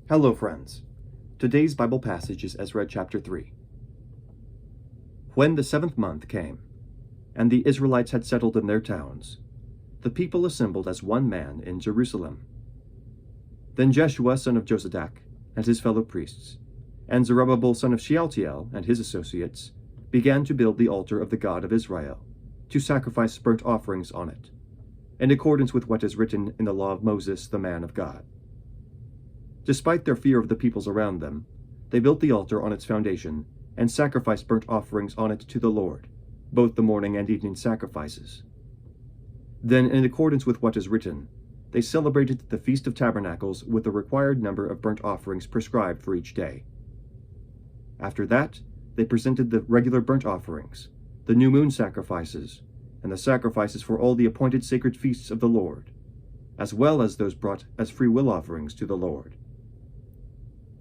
Hello, friends. Today's Bible passage is Ezra chapter 3. When the 7th month came, and the Israelites had settled in their towns, the people assembled as one man in Jerusalem. Then Jeshua son of Jozadak and his fellow priests, and Zerubbabel son of Shealtiel and his associates, began to build the altar of the God of Israel, to sacrifice burnt offerings on it, in accordance with what is written in the law of Moses the man of God. Despite their fear of the peoples around them, they built the altar on its foundation and sacrificed burnt offerings on it to the Lord, both the morning and evening sacrifices. Then, in accordance with what is written, they celebrated the Feast of Tabernacles with the required number of burnt offerings prescribed for each day. After that, they presented the regular burnt offerings, the new moon sacrifices, and the sacrifices for all the appointed sacred feasts of the Lord, as well as those brought as free-will offerings to the Lord.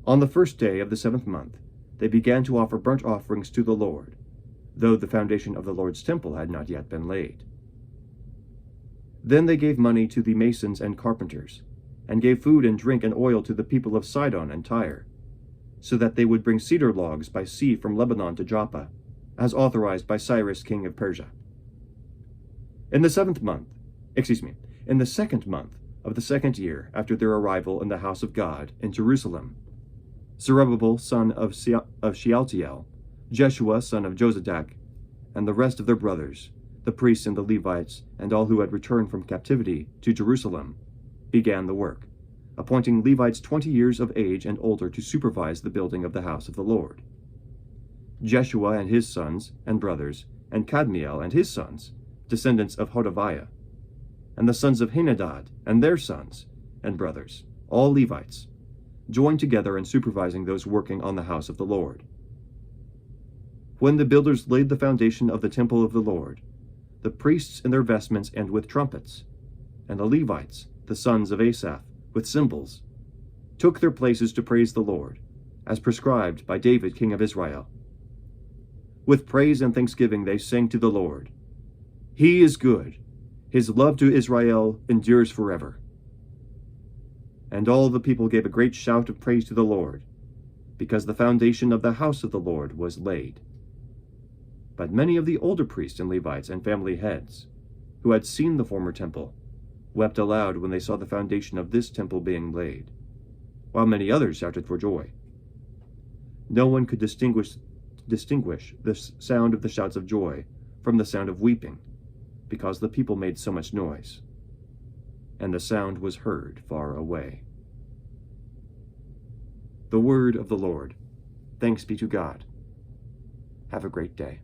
On the first day of the 7th month, they began to offer burnt offerings to the Lord, though the foundation of the Lord's temple had not yet been laid. Then they gave money to the masons and carpenters, and gave food and drink and oil to the people of Sidon and Tyre, so that they would bring cedar logs by sea from Lebanon to Joppa, as authorized by Cyrus king of Persia. In the 2nd month of the 2nd year after their arrival in the house of God in Jerusalem, Zerubbabel son of Shealtiel, Jeshua son of Jozadak, and the rest of their brothers, the priests and the Levites, and all who had returned from captivity to Jerusalem, began the work, appointing Levites 20 years of age and older to supervise the building of the house of the Lord. Jeshua and his sons and brothers, and Kadmiel and his sons, descendants of Hodaviah, and the sons of Henadad and their sons and brothers, all Levites, joined together in supervising those working on the house of the Lord. When the builders laid the foundation of the temple of the Lord, the priests in their vestments and with trumpets, and the Levites, the sons of Asaph, with cymbals, took their places to praise the Lord, as prescribed by David king of Israel. With praise and thanksgiving they sang to the Lord, "He is good, his love to Israel endures forever." And all the people gave a great shout of praise to the Lord, because the foundation of the house of the Lord was laid. But many of the older priests and Levites and family heads, who had seen the former temple, wept aloud when they saw the foundation of this temple being laid, while many others shouted for joy. No one could distinguish the sound of the shouts of joy from the sound of weeping, because the people made so much noise, and the sound was heard far away. The word of the Lord. Thanks be to God. Have a great day.